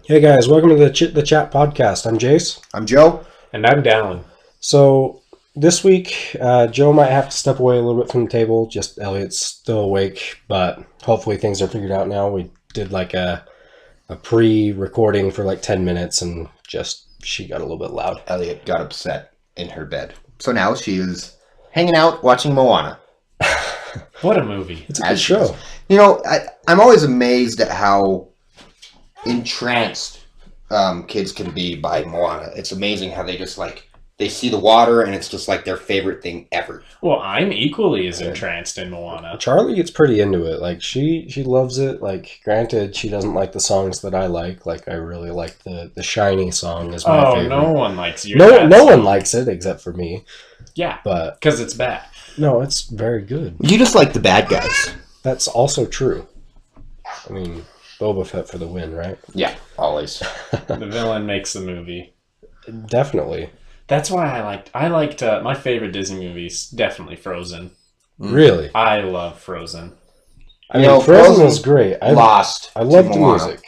Hey guys, welcome to the Chit the Chat podcast. I'm Jace. I'm Joe. And I'm Dallin. So this week, Joe might have to step away a little bit from the table. Just Elliot's still awake, but hopefully things are figured out now. We did like a pre-recording for like 10 minutes and she got a little bit loud. Elliot got upset in her bed. So now she is hanging out watching Moana. What a movie. It's a good show. You know, I'm always amazed at how entranced kids can be by Moana. It's amazing how they just they see the water and it's just like their favorite thing ever. Well, I'm equally as entranced in Moana. Charlie gets pretty into it. Like she loves it. Like granted, she doesn't like the songs that I like. Like I really like the Shiny song is my favorite. No one likes you. No one likes it except for me. Yeah, but because it's bad. No, it's very good. You just like the bad guys. That's also true. I mean, Boba Fett for the win, right? Yeah, always. The villain makes the movie. Definitely. That's why I liked my favorite Disney movies, definitely Frozen. Really? I love Frozen. I mean, Frozen was great. I love the music.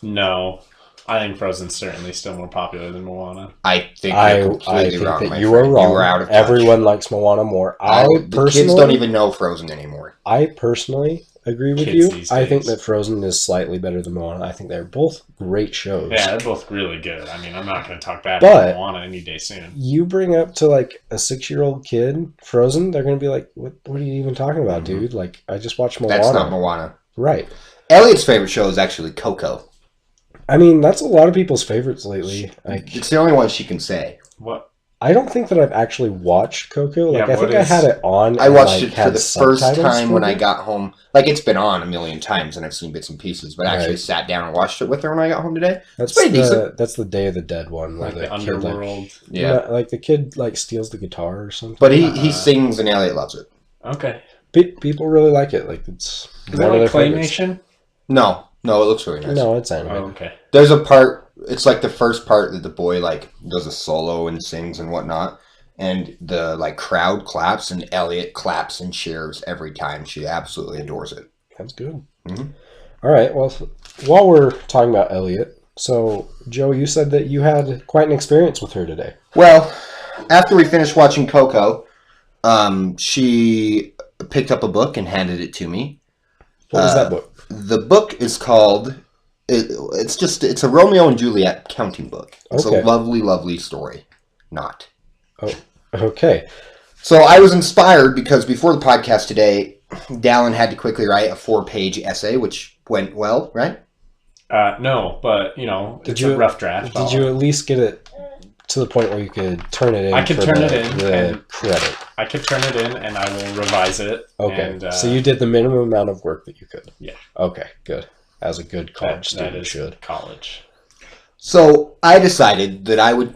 No, I think Frozen's certainly still more popular than Moana. I think you're completely wrong, that you are wrong. You were out of touch. Everyone likes Moana more. The kids don't even know Frozen anymore. I personally agree with you. I think that Frozen is slightly better than Moana. I think they're both great shows. Yeah, they're both really good. I mean, I'm not going to talk bad about Moana any day soon. You bring up to like a 6-year-old kid Frozen, they're going to be like, what are you even talking about, dude? Like, I just watched Moana. That's not Moana. Right. Elliot's favorite show is actually Coco. I mean, that's a lot of people's favorites lately. Like, it's the only one she can say. What? I don't think that I've actually watched Coco. Like, I think I had it on. I watched it for the first time when I got home. Like, it's been on a million times, and I've seen bits and pieces. But I actually sat down and watched it with her when I got home today. That's pretty decent. That's the Day of the Dead one, like where the underworld. Like the kid steals the guitar or something. But he sings, and Elliot loves it. Okay. People really like it. Like it's. Is that like claymation? No, it looks really nice. No, it's animated. Oh, okay. There's a part. It's like the first part that the boy does a solo and sings and whatnot. And the crowd claps, and Elliot claps and cheers every time. She absolutely adores it. That's good. Mm-hmm. All right. Well, while we're talking about Elliot, so Joe, you said that you had quite an experience with her today. Well, after we finished watching Coco, she picked up a book and handed it to me. What was that book? The book is called. It's a Romeo and Juliet counting book. It's a lovely, lovely story. Not. Oh, okay. So I was inspired because before the podcast today, Dallin had to quickly write a 4-page essay, which went well, right? No, but, it's a rough draft. Did you at least get it to the point where you could turn it in? I could turn it in. The credit. I could turn it in, and I will revise it. Okay. So you did the minimum amount of work that you could? Yeah. Okay, good. As a good college student should. College. So I decided that I would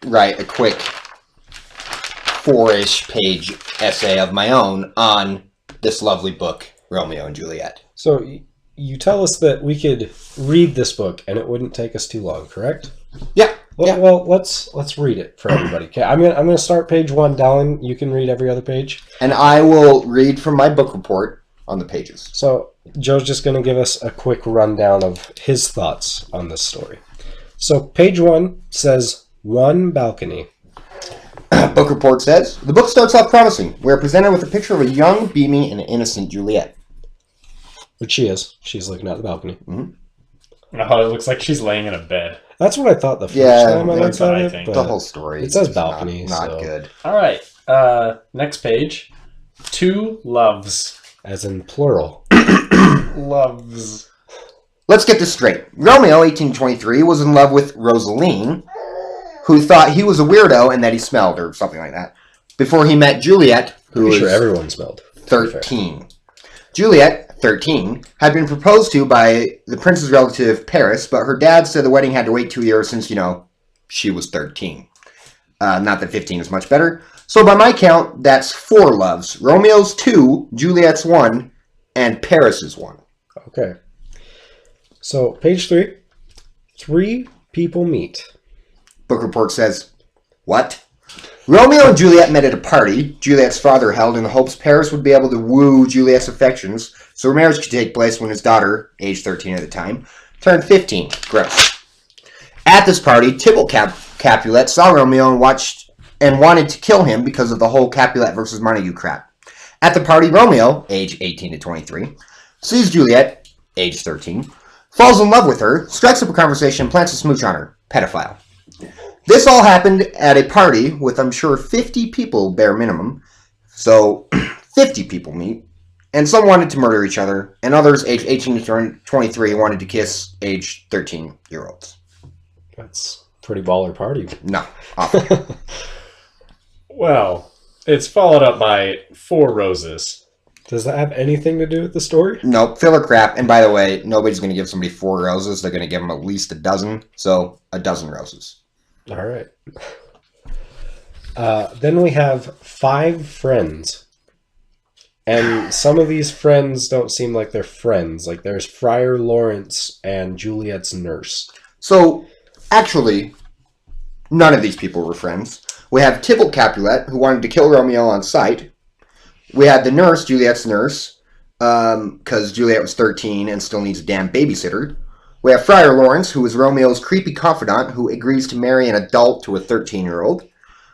write a quick 4-ish page essay of my own on this lovely book, Romeo and Juliet. So you tell us that we could read this book and it wouldn't take us too long, correct? Yeah. Well, let's read it for everybody. Okay, I'm gonna start page 1. Dallin, you can read every other page, and I will read from my book report on the pages. So Joe's just gonna give us a quick rundown of his thoughts on this story. So page 1 says one balcony. Book report says, the book starts off promising. We are presented with a picture of a young, beaming, and innocent Juliet. Which she is. She's looking out the balcony. Mm-hmm. Oh, it looks like she's laying in a bed. That's what I thought the first time I looked at it. The whole story. It says balcony. Not good. All right. Next page. 2 loves. As in plural. Loves. Let's get this straight. Romeo, 1823, was in love with Rosaline, who thought he was a weirdo and that he smelled, or something like that, before he met Juliet, who was everyone smelled. 13. Juliet, 13, had been proposed to by the prince's relative Paris, but her dad said the wedding had to wait 2 years since, she was 13. Not that 15 is much better. So by my count, that's 4 loves. Romeo's 2, Juliet's 1, and Paris's 1. Okay. So, page 3. 3 people meet. Book report says, what? Romeo and Juliet met at a party Juliet's father held in the hopes Paris would be able to woo Juliet's affections so a marriage could take place when his daughter, age 13 at the time, turned 15. Gross. At this party, Tybalt Capulet saw Romeo and wanted to kill him because of the whole Capulet versus Montague crap. At the party, Romeo, age 18 to 23, sees Juliet, age 13, falls in love with her, strikes up a conversation, plants a smooch on her. Pedophile. This all happened at a party with, I'm sure, 50 people bare minimum. So, 50 people meet. And some wanted to murder each other, and others, age 18 to 23, wanted to kiss age 13-year-olds. That's a pretty baller party. No. Awful. Well, it's followed up by 4 roses. Does that have anything to do with the story? Nope, filler crap. And by the way, nobody's going to give somebody 4 roses. They're going to give them at least a dozen. So, a dozen roses. All right. Then we have 5 friends. And some of these friends don't seem like they're friends. Like, there's Friar Lawrence and Juliet's nurse. So, actually, none of these people were friends. We have Tybalt Capulet, who wanted to kill Romeo on sight. We had the nurse, Juliet's nurse, because Juliet was 13 and still needs a damn babysitter. We have Friar Lawrence, who is Romeo's creepy confidant, who agrees to marry an adult to a 13-year-old.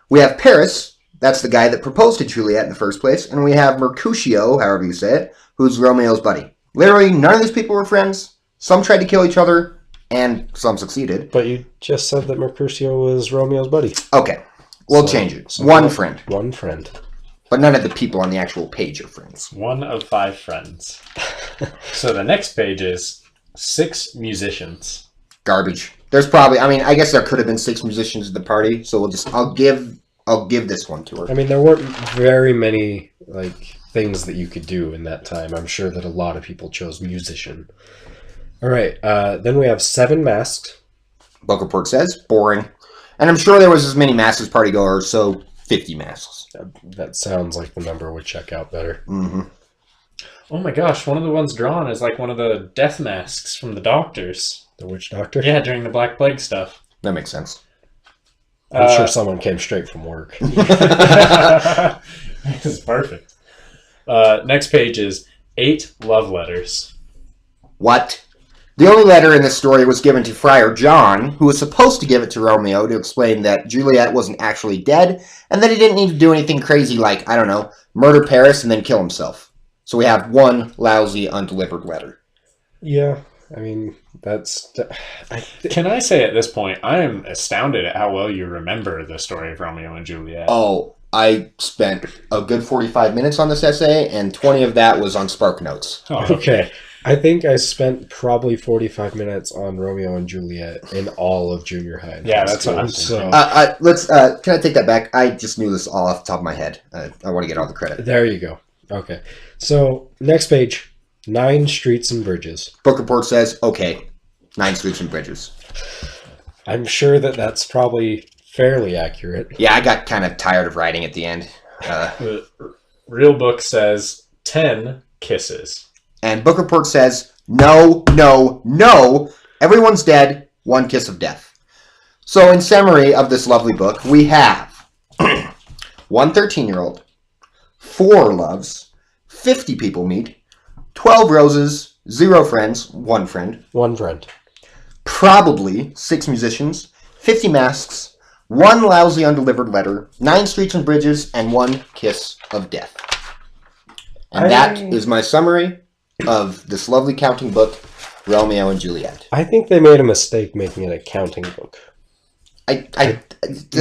We have Paris, that's the guy that proposed to Juliet in the first place. And we have Mercutio, however you say it, who's Romeo's buddy. Literally, none of these people were friends. Some tried to kill each other, and some succeeded. But you just said that Mercutio was Romeo's buddy. Okay, we'll change it. So one friend. One friend. But none of the people on the actual page are friends. 1 of 5 friends. So the next page is 6 musicians. Garbage. There's probably, I guess there could have been 6 musicians at the party, so I'll give this one to her. I mean, there weren't very many, things that you could do in that time. I'm sure that a lot of people chose musician. All right, then we have 7 masks. Book report says, boring. And I'm sure there was as many masks as partygoers, so 50 masks. That sounds like the number would check out better. Mm-hmm. Oh my gosh, one of the ones drawn is like one of the death masks from the doctors. The witch doctor? Yeah, during the Black Plague stuff. That makes sense. I'm sure someone came straight from work. This is perfect. Next page is 8 love letters. What? The only letter in this story was given to Friar John, who was supposed to give it to Romeo to explain that Juliet wasn't actually dead, and that he didn't need to do anything crazy like, I don't know, murder Paris and then kill himself. So we have 1 lousy, undelivered letter. Yeah, I mean, that's... Can I say at this point, I am astounded at how well you remember the story of Romeo and Juliet. Oh, I spent a good 45 minutes on this essay, and 20 of that was on Spark Notes. Oh, Okay. I think I spent probably 45 minutes on Romeo and Juliet in all of junior high. Yeah, that's what I'm so. Can I take that back? I just knew this all off the top of my head. I want to get all the credit. There you go. Okay. So, next page. 9 streets and bridges. Book report says, okay, 9 streets and bridges. I'm sure that that's probably fairly accurate. Yeah, I got kind of tired of writing at the end. The real book says 10 kisses. And book report says, no, no, no, everyone's dead, 1 kiss of death. So in summary of this lovely book, we have 1 13-year-old, 4 loves, 50 people meet, 12 roses, 0 friends, 1 friend. 1 friend. Probably 6 musicians, 50 masks, 1 lousy undelivered letter, 9 streets and bridges, and 1 kiss of death. And that is my summary of this lovely counting book, Romeo and Juliet. I think they made a mistake making it a counting book. The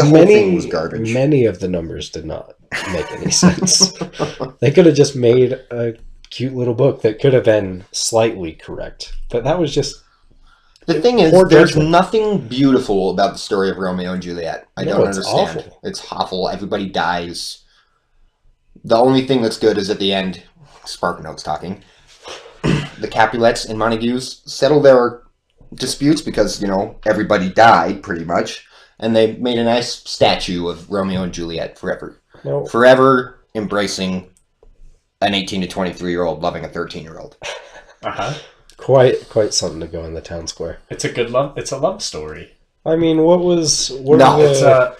whole thing was garbage. Many of the numbers did not make any sense. They could have just made a cute little book that could have been slightly correct. But that was just... The thing is, poor there's judgment. nothing beautiful about the story of Romeo and Juliet. I don't it's understand. awful. It's awful. Everybody dies. The only thing that's good is at the end, Spark Notes talking, the Capulets and Montagues settle their disputes because, everybody died, pretty much. And they made a nice statue of Romeo and Juliet forever. No. Forever embracing an 18 to 23-year-old loving a 13-year-old. Uh-huh. Quite something to go in the town square. It's a love story. I mean, what's the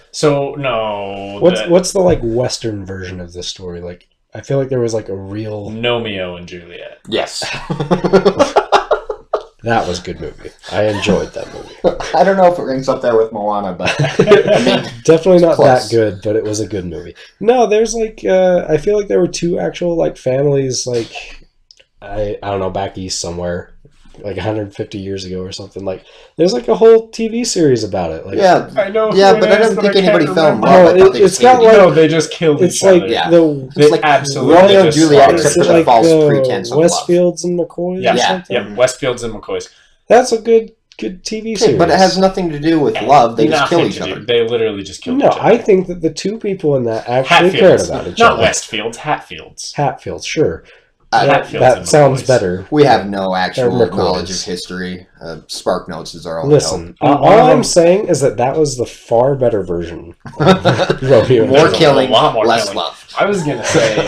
Western version of this story? Like, I feel like there was a real... Romeo and Juliet. Yes. That was a good movie. I enjoyed that movie. I don't know if it rings up there with Moana, but Definitely not close. that good, but it was a good movie. No, there's like I feel like there were two actual like families like I don't know, back east somewhere, like 150 years ago or something. Like there's like a whole TV series about it. Like yeah, I know. yeah, who but it I is, don't think I anybody can't fell in remember. love. Oh, I thought they it's just got hated like- No, they just killed it's each like other. Yeah. the They like absolutely Romeo and just Juliet, slaughtered except each for the other. false pretense of love. Westfields and McCoys Yeah. or Yeah. something. Yeah, Westfields and McCoys. That's a good TV Okay, series. but it has nothing to do with love. They just kill Nothing each to do. other. They literally just killed No, each other. I think that the two people in that actually cared Hatfields. about each Not other. Westfields, Hatfields. Hatfield, sure. Hatfields That and sounds McCoys. better. We have no actual McCoys. knowledge of history. Spark Notes is our only Listen, hope. all I'm saying is that was the far better version of Romeo and More There's a killing, lot more less killing. love. I was gonna say,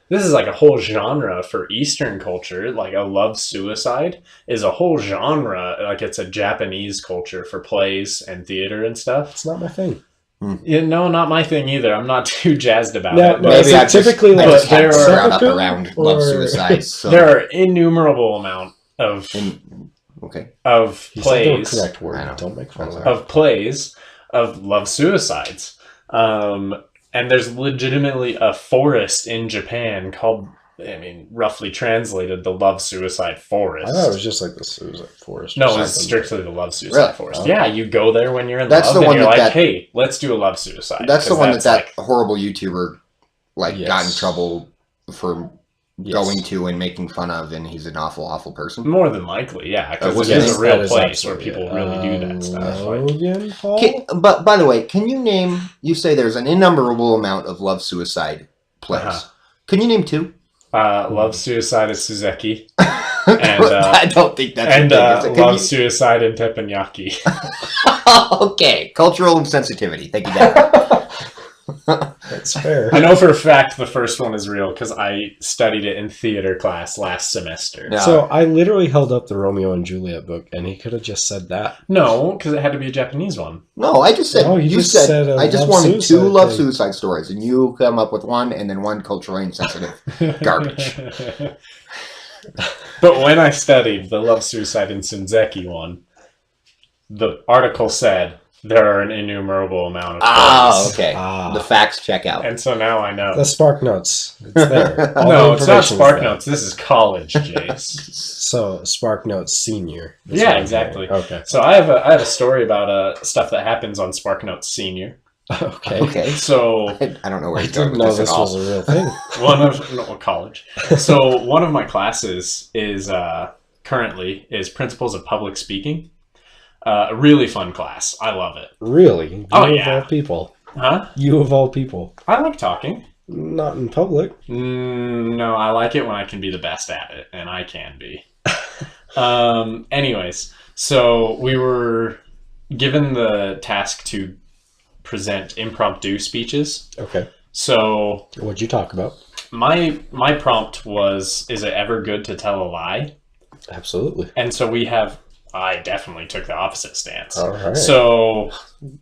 this is like a whole genre for Eastern culture. Like a love suicide is a whole genre. Like it's a Japanese culture for plays and theater and stuff. It's not my thing. Yeah, no, not my thing either. I'm not too jazzed about No, it. no, But is Maybe it I just, typically I like just had there are- brought up around love or- suicides. So. there are innumerable amount of Okay. of You said the plays correct word. I know. Don't make fun of That's that. of plays of love suicides. And there's legitimately a forest in Japan called, I mean, roughly translated, the love suicide forest. I thought it was just like the Suicide Forest. or No, it's something. strictly the love suicide Really? forest. Oh. Yeah, you go there when you're in That's love, the and one you're that- like, that- hey, let's do a love suicide. That's the 'Cause one that like, horrible YouTuber got in Yes. trouble for Yes. going to and making fun of, and he's an awful, awful person. more than likely, yeah, because was it is it- a real that is place where absolutely people it. really do that stuff. Like, Logan Paul? But by the way, can you name? You say there's an innumerable amount of love suicide plays. Uh-huh. Can you name two? love suicide is Suzeki, I don't think that's and a thing. Is it? love suicide in Teppanyaki. Okay, cultural insensitivity. Thank you, Dad. That's fair. I know for a fact the first one is real because I studied it in theater class last semester. Yeah. So I literally held up the Romeo and Juliet book, and he could have just said that. No, because it had to be a Japanese one. No, I just said. No, you you just said. said a I just love wanted two suicide love thing. suicide stories, and you come up with one, and then one culturally insensitive. Garbage. But when I studied the love suicide in Senzeki one, the article said there are an innumerable amount of Oh, plays. okay. Ah. The facts check out. And so now I know. The Spark Notes. It's there. All No, the it's not information's Spark there. Notes. This is college, Jace. So Spark Notes Senior. is Yeah, what I'm exactly. hearing. Okay. So I have a story about stuff that happens on Spark Notes Senior. Okay. Okay. So I don't know where I he's going didn't with know this at this was all. a real thing. one of no, college. So one of my classes is currently is Principles of Public Speaking. A really fun class. I love it. Really? You Oh, of yeah. all people. Huh? You of all people. I like talking. Not in public. No, I like it when I can be the best at it, and I can be. Anyways, so we were given the task to present impromptu speeches. Okay. So What'd you talk about? my prompt was, is it ever good to tell a lie? Absolutely. And so I definitely took the opposite stance. All right. So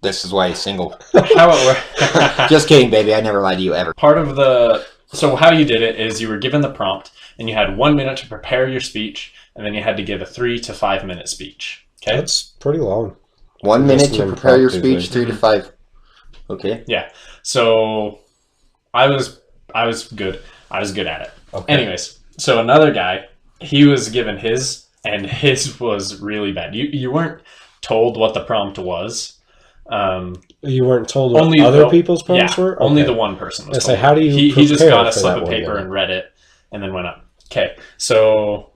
This is why he's single. how it worked. Just kidding, baby. I never lied to you ever. So how you did it is you were given the prompt and you had 1 minute to prepare your speech, and then you had to give a 3 to 5 minute speech. Okay. That's pretty long. 1 minute Just to an prepare your impromptu speech, thing. 3 to 5. Okay. Yeah. So I was good. I was good at it. Okay. Anyways, so another guy, he was given his, and his was really bad. You weren't told what the prompt was. You weren't told what Only other the- people's prompts yeah, were? only Okay. the one person was I say, told. how do you He just prepare got a for slip that of one paper minute? and read it, and then went up. Okay, so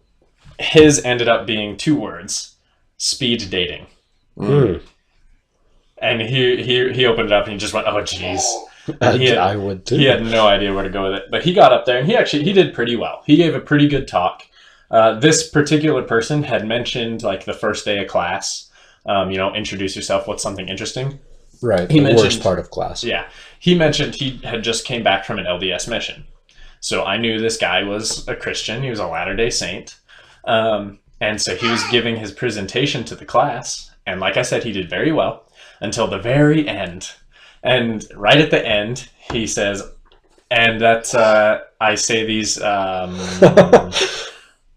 his ended up being 2 words: speed dating. Hmm. And he opened it up and he just went, "Oh, jeez." And he had- I would too. He had no idea where to go with it, but he got up there and he did pretty well. He gave a pretty good talk. This particular person had mentioned, like, the first day of class, introduce yourself. What's something interesting? Right. He the worst mentioned- part of class. Yeah, he mentioned he had just came back from an LDS mission, so I knew this guy was a Christian. He was a Latter-day Saint, and so he was giving his presentation to the class. And like I said, he did very well until the very end. And right at the end, he says, and that's, I say these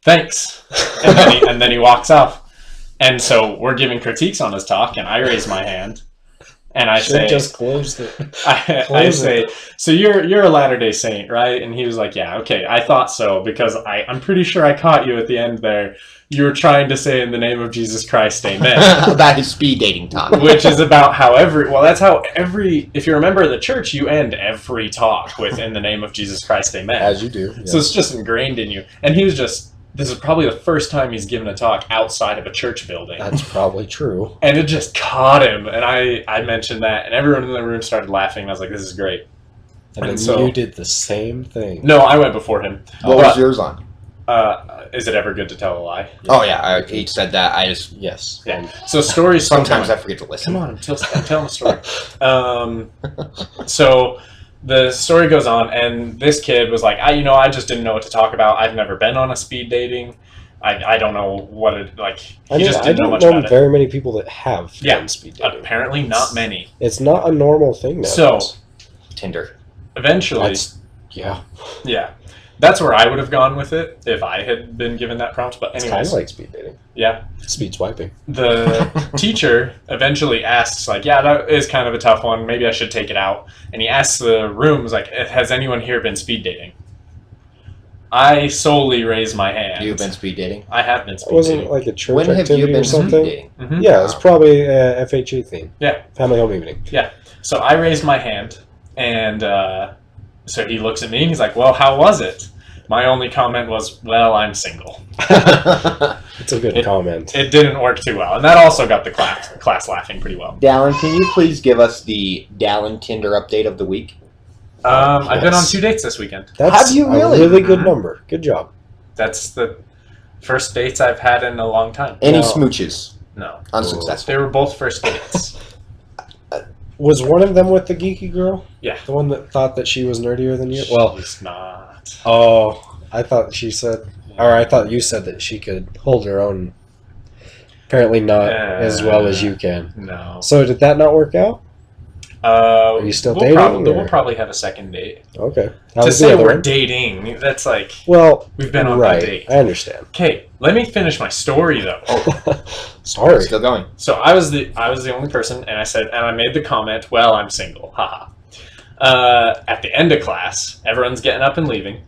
thanks. And then he walks off. And so we're giving critiques on his talk, and I raise my hand. And I say, just closed it. I say, so you're a Latter-day Saint, right? And he was like, yeah, okay, I thought so, because I'm pretty sure I caught you at the end there. You were trying to say in the name of Jesus Christ, amen. About his speed dating talk. Which is about how that's how if you remember the church, you end every talk with in the name of Jesus Christ, amen. As you do. Yes. So it's just ingrained in you. And he was just, this is probably the first time he's given a talk outside of a church building. That's probably true. And it just caught him. And I mentioned that, and everyone in the room started laughing. And I was like, this is great. And then so you did the same thing. No, I went before him. What was yours on? Is it ever good to tell a lie? Oh, yeah. He said that. I just... Yes. Yeah. So stories... Sometimes I forget to listen. Come on, I'm telling a story. So the story goes on, and this kid was like, I just didn't know what to talk about. I've never been on a speed dating. I don't know what it, like, he just didn't know much about it. I don't know very many people that have done speed dating. Apparently not many. It's not a normal thing now. So, Tinder. Eventually... Yeah. That's where I would have gone with it if I had been given that prompt. But anyways, it's kind of like speed dating. Yeah. Speed swiping. The teacher eventually asks, like, yeah, that is kind of a tough one. Maybe I should take it out. And he asks the rooms, like, has anyone here been speed dating? I solely raise my hand. You've been speed dating? I have been speed dating. dating. Wasn't like a church when activity have you been or something? Speed dating? Mm-hmm. Yeah, it's probably a FHE theme. Yeah. Family home evening. Yeah. So I raised my hand, and so he looks at me, and he's like, well, how was it? My only comment was, well, I'm single. It's a good comment. It didn't work too well. And that also got the class laughing pretty well. Dallin, can you please give us the Dallin Tinder update of the week? I've been on 2 dates this weekend. That's Have you really? a really good number. Good job. That's the first dates I've had in a long time. Any smooches? No. Unsuccessful. They were both first dates. Was one of them with the geeky girl? Yeah. The one that thought that she was nerdier than you? Well, she's not. Oh, I thought she said, or I thought you said that she could hold her own. Apparently not as well as you can. No. So did that not work out? Are you still dating? We'll probably have a second date. Okay. To say we're dating, that's like, well, we've been on right. a date. I understand. Okay, let me finish my story though. Sorry. Still going. So I was the only person, and I made the comment, well, I'm single, haha. At the end of class, everyone's getting up and leaving.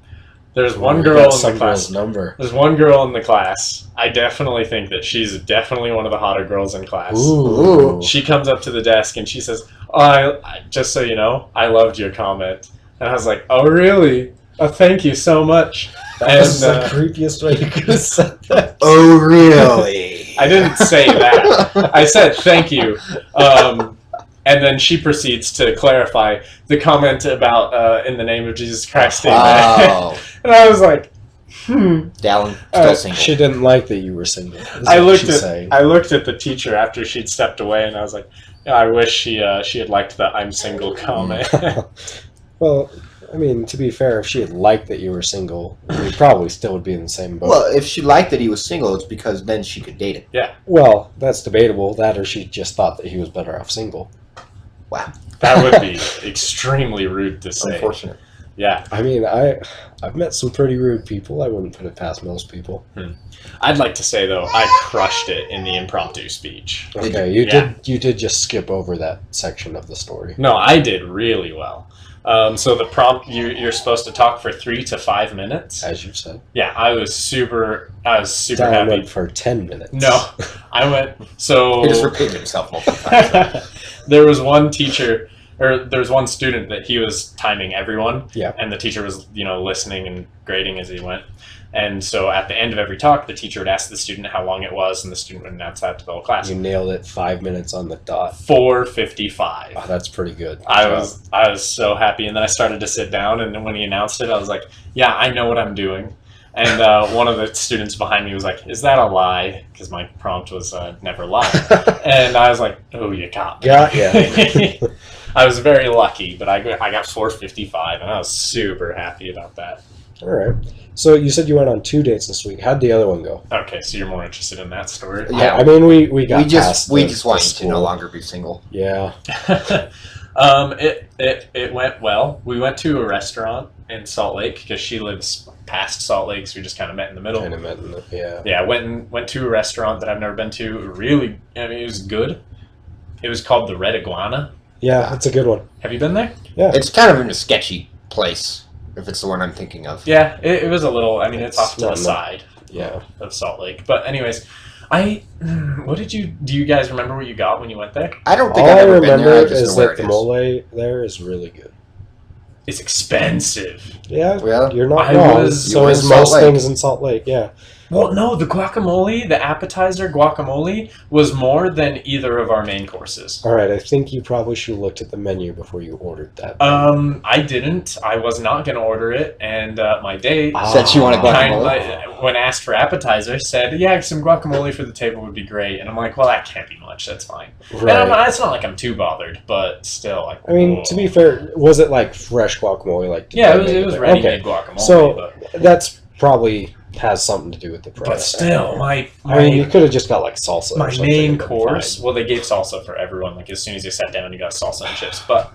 There's one girl in the class. There's one girl in the class. I definitely think that she's definitely one of the hotter girls in class. Ooh. She comes up to the desk and she says, "Oh, just so you know, I loved your comment." And I was like, "Oh, really? Oh, thank you so much." That's the creepiest way you could have said that. Oh, really? I didn't say that. I said thank you. And then she proceeds to clarify the comment about in the name of Jesus Christ. Wow. And I was like, Dallin, still single. She didn't like that you were single. I looked at the teacher after she'd stepped away, and I was like, I wish she had liked the "I'm single" comment. Well, I mean, to be fair, if she had liked that you were single, we probably still would be in the same boat. Well, if she liked that he was single, it's because then she could date him. Yeah. Well, that's debatable. That or she just thought that he was better off single. Wow. That would be extremely rude to say. Unfortunate. Yeah. I mean, I've met some pretty rude people. I wouldn't put it past most people. I'd like to say, though, I crushed it in the impromptu speech. Okay, you did just skip over that section of the story. No, I did really well. So the prompt, you're supposed to talk for 3 to 5 minutes. As you said. Yeah, I was super Down happy. went for 10 minutes. No, I went, so... He just repeated himself multiple times. There was one teacher, or there was one student that he was timing everyone. Yeah. And the teacher was, listening and grading as he went. And so at the end of every talk, the teacher would ask the student how long it was, and the student would announce that to the whole class. You nailed it 5 minutes on the dot. 4:55. Oh, that's pretty good. I was so happy, and then I started to sit down, and then when he announced it, I was like, yeah, I know what I'm doing. And one of the students behind me was like, is that a lie? Because my prompt was never lie. And I was like, oh, you caught me. Yeah. I was very lucky, but I got 4:55, and I was super happy about that. All right. So you said you went on 2 dates this week. How'd the other one go? Okay, so you're more interested in that story. Yeah. I mean, we just want you to no longer be single. Yeah. It went well. We went to a restaurant in Salt Lake because she lives past Salt Lake, so we just kind of met in the middle. Kind of met in the, yeah. Yeah, went to a restaurant that I've never been to. Really, I mean, it was good. It was called the Red Iguana. Yeah, that's a good one. Have you been there? Yeah. It's kind of in a sketchy place, if it's the one I'm thinking of. Yeah, it was a little. I mean, it's off to the not side. Yeah. Of Salt Lake. But anyways, do you guys remember what you got when you went there? I don't think All I've I ever been remember there. I just is know where that it the is. mole there is really good. It's expensive. Yeah, Well, you're not I wrong. was- So you were is in Salt most Lake. things in Salt Lake, yeah. Well, no, the guacamole, the appetizer guacamole, was more than either of our main courses. All right, I think you probably should have looked at the menu before you ordered that. I didn't. I was not going to order it, and my date, Said she wanted guacamole. when asked for appetizer, said, "Yeah, some guacamole for the table would be great." And I'm like, "Well, that can't be much. That's fine." And Right. it's not like I'm too bothered, but still, like, I mean, whoa. to be fair, was it like fresh guacamole? Like did yeah, they it make was there? ready-made Okay, guacamole. so that's probably has something to do with the price. but still, I mean, you could have just got like salsa. or my something main and been course. fine. Well, they gave salsa for everyone. Like as soon as you sat down, you got salsa and chips. But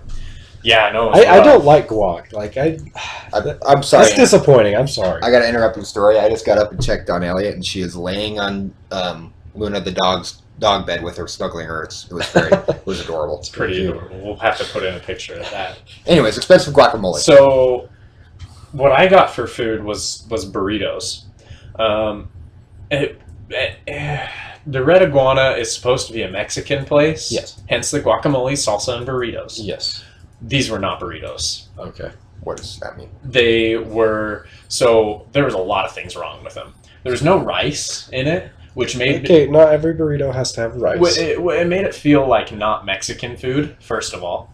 yeah, no, it was I rough. don't like guac. Like I'm sorry. that's disappointing. I'm sorry. I got to interrupt your story. I just got up and checked on Elliot, and she is laying on Luna the dog's dog bed with her snuggling her. It was adorable. It's pretty Cute. adorable. We'll have to put in a picture of that. Anyways, expensive guacamole. So, what I got for food was burritos. The Red Iguana is supposed to be a Mexican place. Yes. Hence the guacamole, salsa, and burritos. Yes. These were not burritos. Okay. What does that mean? They were so there was a lot of things wrong with them. There was no rice in it, which made Okay. Not every burrito has to have rice. it made it feel like not Mexican food. First of all,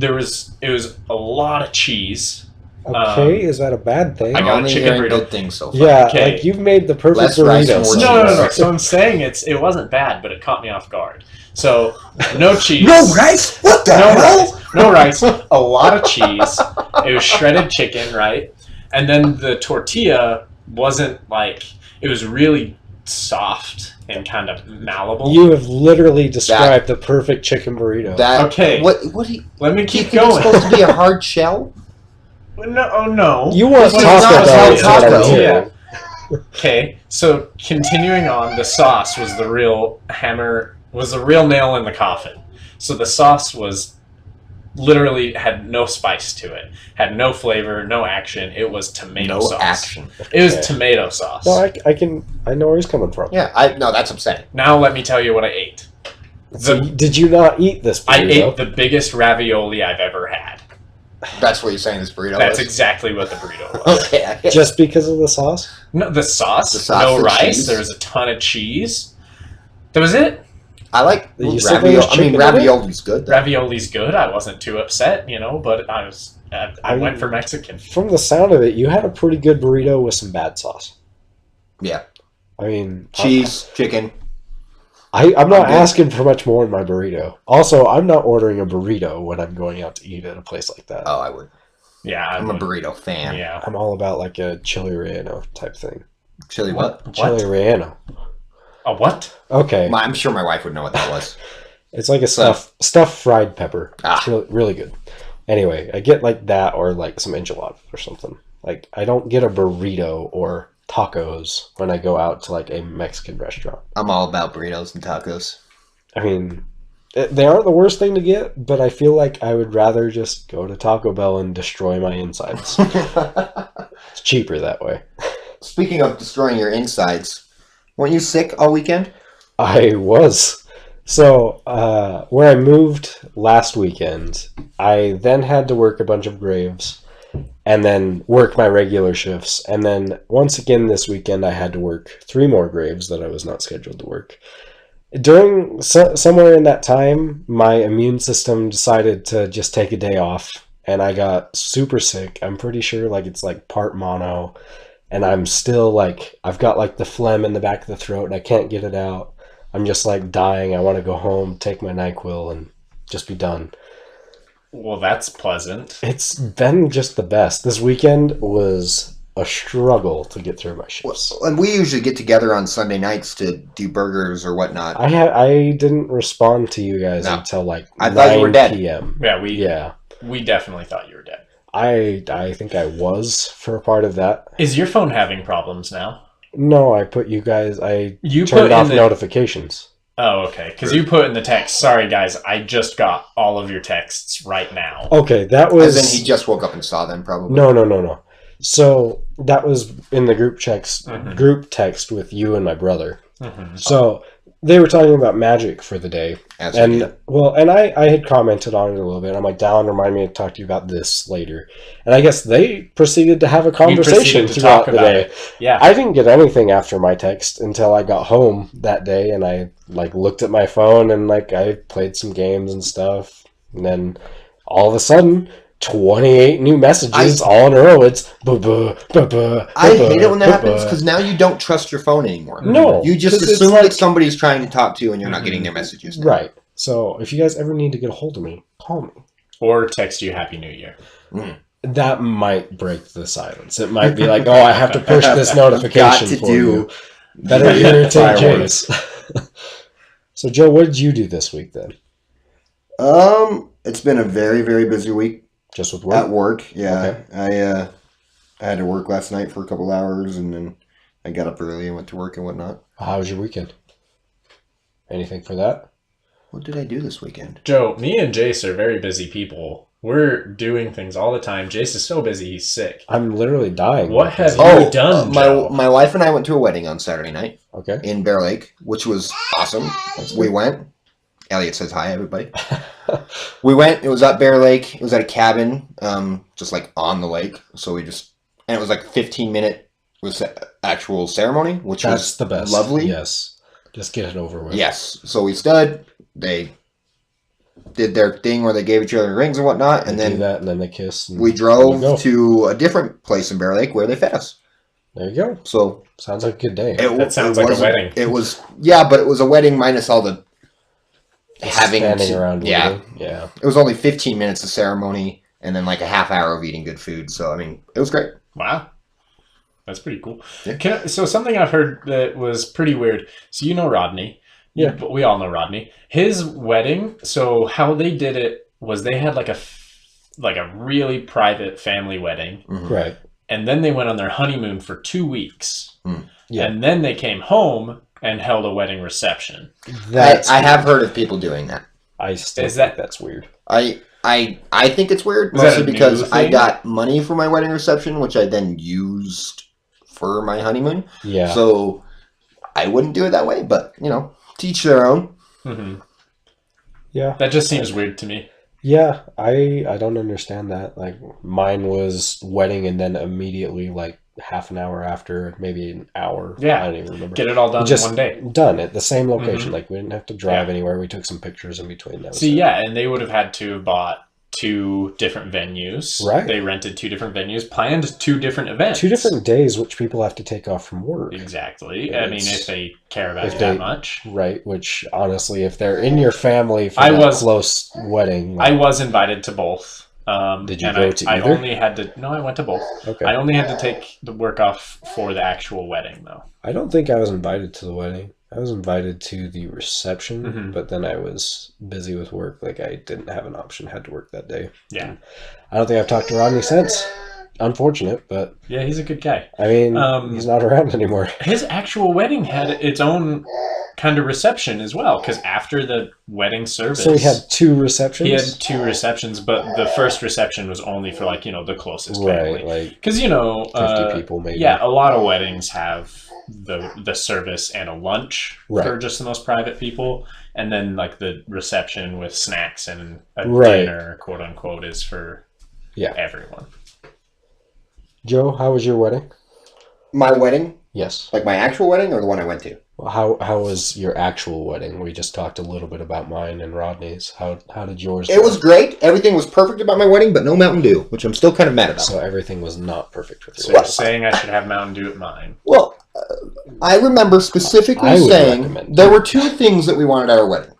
it was a lot of cheese. Okay, is that a bad thing? I got a only chicken hearing burrito. good things so far. Yeah, Okay. like you've made the perfect Less rice, burrito. more so- cheese. No. So I'm saying it wasn't bad, but it caught me off guard. So no cheese. No rice? What the No hell? rice. No rice. A lot of cheese. It was shredded chicken, right? And then the tortilla wasn't like it was really soft and kind of malleable. You have literally described the perfect chicken burrito. That Okay. What do you Let me do you keep think it's going. supposed to be a hard shell? No, oh no. you want This is Taco not Bell? a is what I'm taco. hearing. Okay, so continuing on, the sauce was the real nail in the coffin. So the sauce was literally had no spice to it, had no flavor, no action. It was tomato No sauce. action. It was Okay. tomato sauce. No, I know where he's coming from. Yeah, no, that's upsetting. Now let me tell you what I ate. So did you not eat this I burrito? ate the biggest ravioli I've ever had. That's what you're saying this burrito That's was? exactly what the burrito was. Okay. I get it. Just because of the sauce? No, the sauce, The sauce, no the rice. cheese. There was a ton of cheese. That was it. I like You said there ravioli. was I mean, chicken in it? ravioli's good. Though. Ravioli's good. I wasn't too upset, but I went for Mexican. From the sound of it, you had a pretty good burrito with some bad sauce. Yeah. I mean, Cheese, chicken. I'm not I'm good. asking for much more in my burrito. Also, I'm not ordering a burrito when I'm going out to eat at a place like that. Oh, I would. Yeah, I'm a burrito fan. Yeah. I'm all about like a chili relleno type thing. Chili what? Chili relleno. A what? Okay, I'm sure my wife would know what that was. it's like a stuffed fried pepper. Ah. It's really, really good. Anyway, I get like that or like some enchiladas or something. Like I don't get a burrito or tacos when I go out to like a Mexican restaurant. I'm all about burritos and tacos. I mean, they aren't the worst thing to get, but I feel like I would rather just go to Taco Bell and destroy my insides. It's cheaper that way. Speaking of destroying your insides, weren't you sick all weekend? I was. So, where I moved last weekend, I then had to work a bunch of graves and then work my regular shifts. And then once again this weekend, I had to work 3 more graves that I was not scheduled to work. During somewhere in that time, my immune system decided to just take a day off and I got super sick. I'm pretty sure like it's like part mono and I'm still like, I've got like the phlegm in the back of the throat and I can't get it out. I'm just like dying. I want to go home, take my NyQuil and just be done. Well, that's pleasant. It's been just the best. This weekend was a struggle to get through my shifts. And we usually get together on Sunday nights to do burgers or whatnot. I didn't respond to you guys until like I thought you were 9 dead. p.m. Yeah, we definitely thought you were dead. I think I was for a part of that. Is your phone having problems now? No, I put you guys. You turned put off in the notifications. Oh, okay. Because you put in the text. Sorry, guys. I just got all of your texts right now. Okay, that was. As in he just woke up and saw them, probably. No. So that was in the group text with you and my brother. Mm-hmm. So they were talking about magic for the day, and I had commented on it a little bit. I'm like, Dallin, remind me to talk to you about this later. And I guess they proceeded to have a conversation throughout the day. Yeah, I didn't get anything after my text until I got home that day, and I like looked at my phone and like I played some games and stuff, and then all of a sudden, 28 new messages all in a row. It's I hate it when that happens because now you don't trust your phone anymore. No, you just assume that somebody's trying to talk to you and you're not getting their messages. Now. Right. So if you guys ever need to get a hold of me, call me or text you Happy New Year. That might break the silence. It might be like, oh, I have to push this notification for you. Better irritate James. So Joe, what did you do this week then? It's been a very, very busy week. Just with work? At work, yeah. Okay. I had to work last night for a couple hours, and then I got up early and went to work and whatnot. How was your weekend? Anything for that? What did I do this weekend? Joe, me and Jace are very busy people. We're doing things all the time. Jace is so busy, he's sick. I'm literally dying. What have you done, Joe? My wife and I went to a wedding on Saturday night. Okay. In Bear Lake, which was awesome. We went. Elliot says hi, everybody. We went. It was at Bear Lake. It was at a cabin, just like on the lake. So and it was like 15-minute was actual ceremony, which was the best. Lovely. Yes. Just get it over with. Yes. So we stood. They did their thing where they gave each other rings and whatnot, and then they kissed. We drove to a different place in Bear Lake where they fed us. There you go. So sounds like a good day. That sounds like a wedding. It was but it was a wedding minus all the standing around. Yeah. Yeah. It was only 15 minutes of ceremony and then like a half hour of eating good food. So I mean, it was great. Wow. That's pretty cool. Yeah. So something I've heard that was pretty weird. So you know Rodney. Yeah. But we all know Rodney. His wedding, so how they did it was they had like a really private family wedding. Mm-hmm. Right. And then they went on their honeymoon for 2 weeks. Yeah. And then they came home and held a wedding reception. I have heard of people doing that. I still think that's weird. I think it's weird, mostly because I got money for my wedding reception, which I then used for my honeymoon. Yeah. So I wouldn't do it that way, but teach their own. Mm-hmm. Yeah. That just seems weird to me. Yeah, I don't understand that. Like mine was wedding and then immediately like half an hour after, maybe an hour. Yeah. I don't even remember. Get it all done in one day. Done at the same location. Mm-hmm. Like we didn't have to drive anywhere. We took some pictures in between those. And they would have had to have bought 2 different venues. Right. They rented 2 different venues, planned 2 different events. 2 different days, which people have to take off from work. Exactly. I mean, if they care about it that much. Right, which honestly, if they're in your family for that close wedding. I was invited to both. Did you go to either? I only had to... No, I went to both. Okay. I only had to take the work off for the actual wedding, though. I don't think I was invited to the wedding. I was invited to the reception, but then I was busy with work. Like, I didn't have an option. Had to work that day. Yeah. And I don't think I've talked to Rodney since. Unfortunate, but... Yeah, he's a good guy. I mean, he's not around anymore. His actual wedding had its own kind of reception as well, because after the wedding service... So he had 2 receptions? He had 2 receptions, but the first reception was only for, like, the closest family. Right, like... Because, 50 people, maybe. Yeah, a lot of weddings have the service and a lunch for just the most private people, and then, like, the reception with snacks and a dinner, quote-unquote, is for everyone. Joe, how was your wedding? My wedding? Yes. Like my actual wedding or the one I went to? Well, how was your actual wedding? We just talked a little bit about mine and Rodney's. How did yours go? It was great. Everything was perfect about my wedding, but no Mountain Dew, which I'm still kind of mad about. So everything was not perfect with your So wedding. you're saying I should have Mountain Dew at mine? Well, I remember specifically saying there were 2 things that we wanted at our wedding.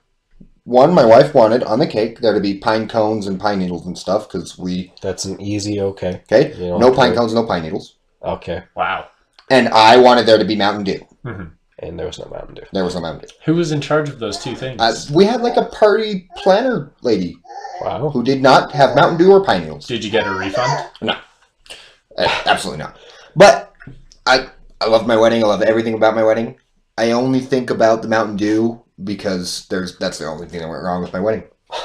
One, my wife wanted on the cake there to be pine cones and pine needles and stuff because we... That's an easy okay. Okay, no pine cones, no pine needles. Okay. Wow. And I wanted there to be Mountain Dew. Mm-hmm. And there was no Mountain Dew. There was no Mountain Dew. Who was in charge of those two things? We had like a party planner lady Wow. who did not have Mountain Dew or Pine Needles. Did you get a refund? No. Absolutely not. But I love my wedding. I love everything about my wedding. I only think about the Mountain Dew because that's the only thing that went wrong with my wedding.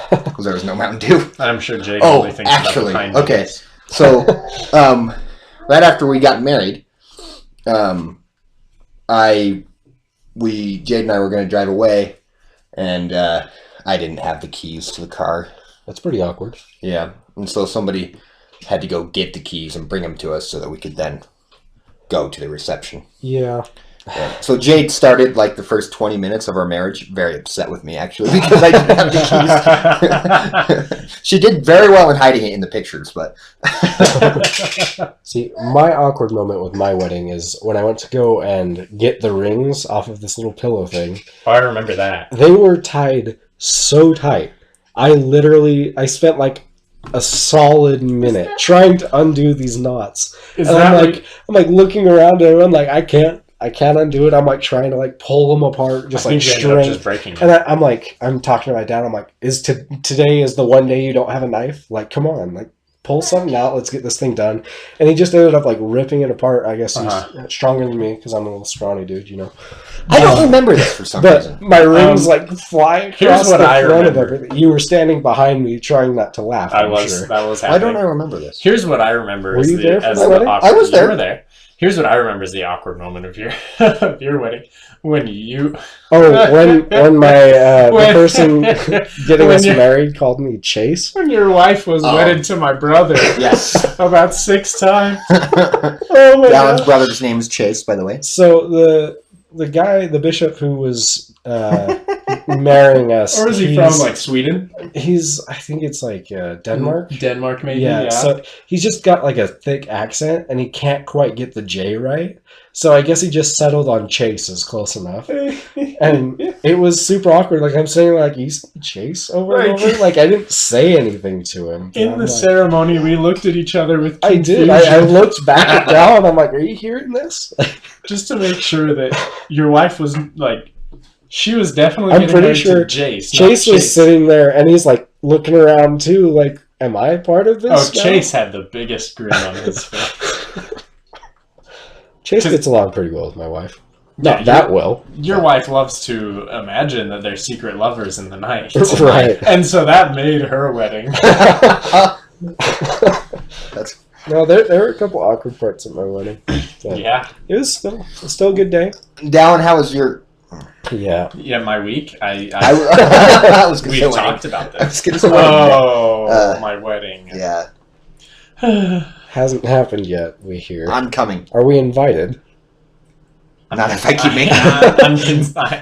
Because there was no Mountain Dew. I'm sure Jake only thinks actually, about the pine okay. needles. So, right after we got married, Jade and I were going to drive away, and I didn't have the keys to the car. That's pretty awkward. Yeah, and so somebody had to go get the keys and bring them to us so that we could then go to the reception. Yeah. Yeah. So Jade started like the first 20 minutes of our marriage very upset with me, actually, because I didn't have the keys. She did very well in hiding it in the pictures, but... See, my awkward moment with my wedding is when I went to go and get the rings off of this little pillow thing. Oh, I remember that. They were tied so tight. I spent like a solid minute trying to undo these knots. I'm like looking around at everyone like I can't undo it. I'm like trying to like pull them apart, just like straight. Breaking it. And I'm talking to my dad. I'm like, today is the one day you don't have a knife? Like, come on, like pull something out. Let's get this thing done. And he just ended up like ripping it apart. I guess he's stronger than me because I'm a little scrawny dude, you know. I don't remember this for some reason. But my rings like fly across what the I front of remember. everything. You were standing behind me trying not to laugh. That I'm was sure. happening. Why don't I remember this? Here's what I remember. Were you there for the wedding? I was there. You were there. Here's what I remember is the awkward moment of your of your wedding when you. Oh, when my the When- person getting when us you- married called me Chase. When your wife was wedded to my brother. Yes. About 6 times. Oh my Alan's god! brother's name is Chase, by the way. So the guy, the bishop who was marrying us, Or is he from like Sweden? I think it's like Denmark. Denmark, maybe. Yeah, so he's just got like a thick accent and he can't quite get the J right. So I guess he just settled on Chase is close enough. And it was super awkward. Like I'm saying like he's Chase over and over. Like I didn't say anything to him. In the ceremony, we looked at each other with I confusion. did. I looked back down. I'm like, are you hearing this? Just to make sure that your wife was like, she was definitely I'm getting pretty married sure to Jace. Chase was sitting there and he's like looking around too. Like, am I part of this? Oh, now? Chase had the biggest grin on his face. Chase gets along pretty well with my wife. Yeah, Not that well. Your wife loves to imagine that they're secret lovers in the night. Right. And so that made her wedding. That's No, there were a couple awkward parts at my wedding. But Yeah. it was still a good day. Dallin, how was your? Yeah. Yeah, my week. I was gonna We say wedding. talked about I was this. gonna say wedding. Oh, my wedding. Yeah, Hasn't happened yet, we hear. I'm coming. Are we invited? Not if I keep making. I'm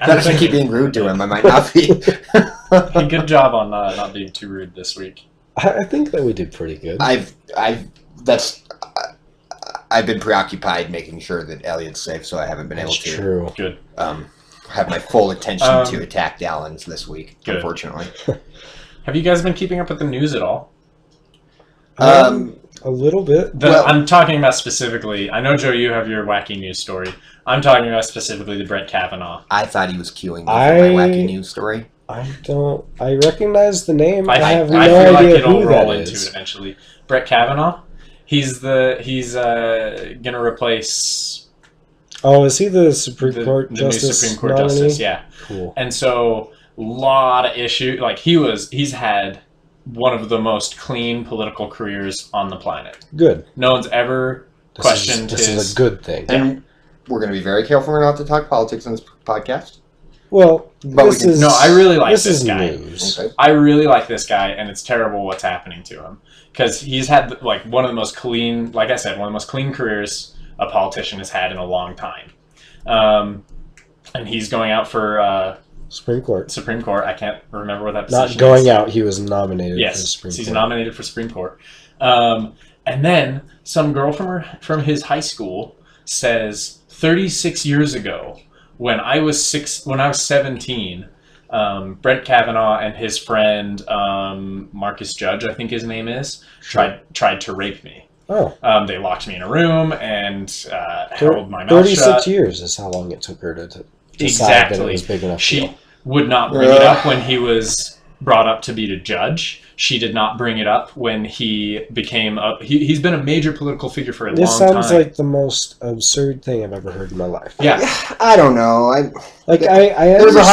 Not if I keep being rude to him. I might not be. Hey, good job on not being too rude this week. I think that we did pretty good. I've been preoccupied making sure that Elliot's safe, so I haven't been able That's to true. Good. have my full attention to attack Dallins this week. Good. Unfortunately, Have you guys been keeping up with the news at all? A little bit. I'm talking about specifically. I know, Joe, you have your wacky news story. I'm talking about specifically the Brett Kavanaugh. I thought he was queuing me for my wacky news story. I recognize the name. I have feel no like idea it'll who roll that into is. it eventually. Brett Kavanaugh. He's gonna replace Oh, is he the Supreme Court the Justice? new Supreme Court nominee? Justice. Yeah. Cool. And so, lot of issue. Like he's had one of the most clean political careers on the planet. Good. No one's ever questioned This his. is a good thing. And we're going to be very careful not to talk politics on this podcast. Well, But this we can- is No, I really like this this is guy. news. Okay. I really like this guy, and it's terrible what's happening to him because he's had like one of the most clean, like I said, one of the most clean careers a politician has had in a long time. And he's going out for Supreme Court. Supreme Court. I can't remember what that Not position going is. out. He was nominated for the Yes, Supreme he's Court. nominated for Supreme Court. And then some girl from his high school says 36 years ago, when I was 17, Brett Kavanaugh and his friend Marcus Judge, I think his name is, tried to rape me. Oh, They locked me in a room and held my mouth 36 shut. years is how long it took her to decide Exactly. that it was big enough She deal. would not bring it up when he was brought up to be the judge. She did not bring it up when he became he's been a major political figure for a This long time. sounds like the most absurd thing I've ever heard in my life. Yeah. I don't know. I There's a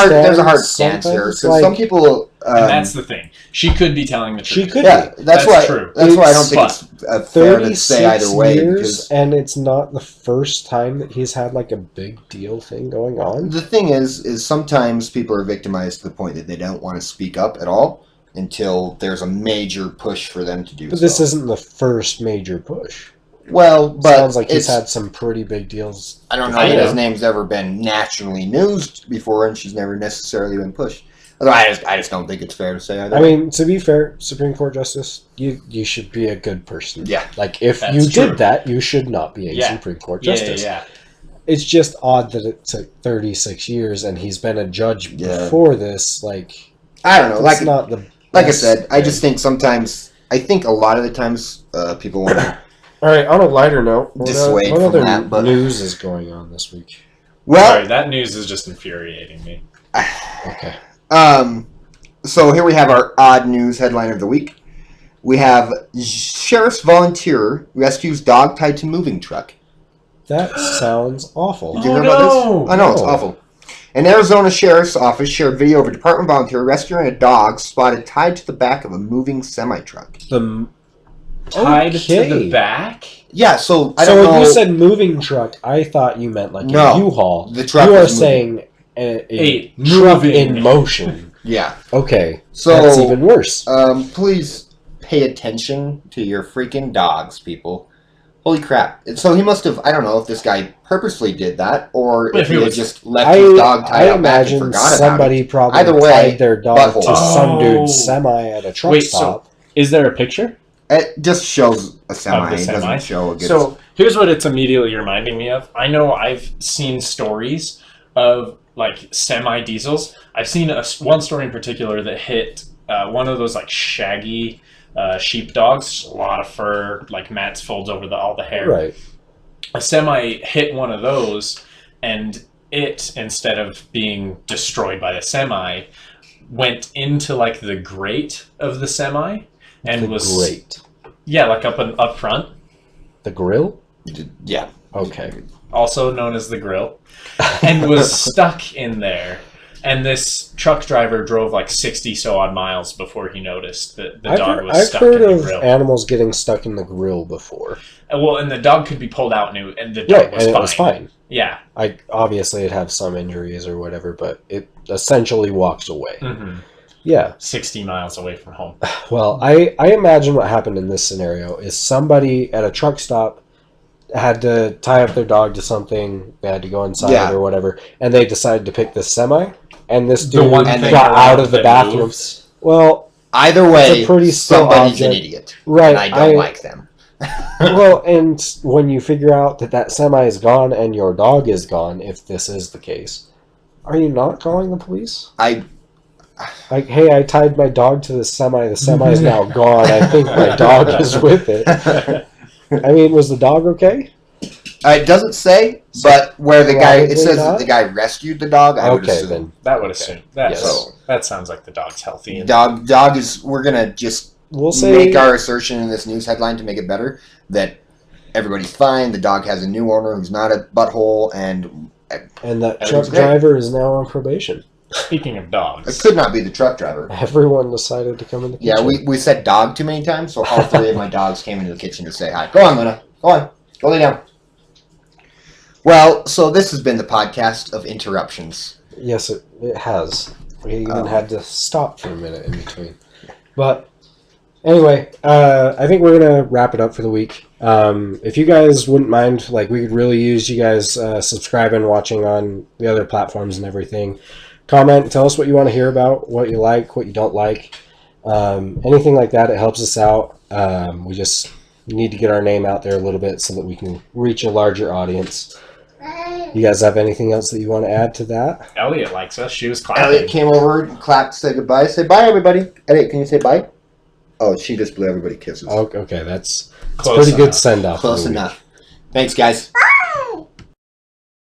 hard stance here sometimes, because some people. And that's the thing. She could be telling the truth. She could Yeah, be. that's why. true. That's why I don't think But it's fair to say 36 either way. years, Because and it's not the first time that he's had like a big deal thing going on. the thing is sometimes people are victimized to the point that they don't want to speak up at all until there's a major push for them to do. But this isn't the first major push. Well, but Sounds like he's it's- had some pretty big deals. I don't know I that know. his name's ever been nationally newsed before, and she's never necessarily been pushed. Although I just don't think it's fair to say either. I mean, to be fair, Supreme Court Justice, you should be a good person. Yeah. Like, if That's you true. did that, you should not be a Yeah. Supreme Court Yeah, Justice. yeah. It's just odd that it took 36 years and he's been a judge Yeah. before this. Like, I don't know. it's Like not the I best said, I thing. just think sometimes. I think a lot of the times people want to. All right, on a lighter note, Dissuade what from other that, but- news is going on this week? Well, Sorry, that news is just infuriating me. Okay. So here we have our odd news headline of the week. We have sheriff's volunteer rescues dog tied to moving truck. That sounds awful. Did you Oh, hear about no! this? I know, it's No. awful. An Arizona sheriff's office shared video of a department volunteer rescuing a dog spotted tied to the back of a moving semi-truck. Tied to Okay. the back? Yeah, so I So don't when know. you said moving truck, I thought you meant like No, a U-Haul. the truck You are was moving. saying a A truck moving. in motion. Yeah. Okay, So that's even worse. please pay attention to your freaking dogs, people. Holy crap. So he must have, I don't know if this guy purposely did that or But if if he it had was- just left his dog tied I up back and imagine forgot about somebody it. probably Either way, tied their dog butthole. to some Oh. dude's semi at a truck Wait, so- stop. Is there a picture? It just shows a semi. Of the It semi? doesn't show a good... So here's what it's immediately reminding me of. I know I've seen stories of like semi diesels. I've seen one story in particular that hit one of those like shaggy sheep dogs, a lot of fur, like mats folds over all the hair. Right. A semi hit one of those, and it, instead of being destroyed by the semi, went into like the grate of the semi and The was great. yeah, like up front, The grill? Yeah. Okay. also known as the grill, and was stuck in there. And this truck driver drove like 60 so odd miles before he noticed that the dog was I've stuck heard in the of grill. animals getting stuck in the grill before. Well, and the dog could be pulled out, and the dog Right, was and fine. it was fine. Yeah. Obviously it'd have some injuries or whatever, but it essentially walks away. Mm-hmm. Yeah. 60 miles away from home. Well, I imagine what happened in this scenario is somebody at a truck stop had to tie up their dog to something, they had to go inside Yeah. or whatever, and they decided to pick this semi, and this The dude one thing got out of the that bathroom. moves. Well, Either way, It's a pretty still somebody's an object. idiot. right. And I don't like them. Well, and when you figure out that semi is gone and your dog is gone, if this is the case, are you not calling the police? Like, hey, I tied my dog to the semi is now gone, I think my dog is with it. I mean, was the dog okay? It doesn't say, but where the guy, it Probably says that not. the guy rescued the dog, I would Okay, assume. then That would assume. That, Yes. that sounds like the dog's healthy. And Dog is, we're going to just we'll say make our assertion in this news headline to make it better that everybody's fine, the dog has a new owner who's not a butthole, and and that Everything's truck great. driver is now on probation. Speaking of dogs, it could not be the truck driver. Everyone decided to come in the Yeah, kitchen. we said dog too many times, so all three of my dogs came into the kitchen to say hi. Go on, Luna. Go on. Go lay down. Well, so this has been the podcast of interruptions. Yes, it has. We even Oh. had to stop for a minute in between. But anyway, I think we're gonna wrap it up for the week. If you guys wouldn't mind, like, we could really use you guys subscribing, watching on the other platforms and everything. Comment, tell us what you want to hear about, what you like, what you don't like, anything like that. It helps us out. We just need to get our name out there a little bit so that we can reach a larger audience. You guys have anything else that you want to add to that? Elliot likes us. She was Elliot clapping. came over, clapped, said goodbye. Say bye, everybody. Elliot, can you say bye? Oh, she just blew everybody kisses. Okay, Close Pretty good enough. send off. Close enough. Thanks, guys.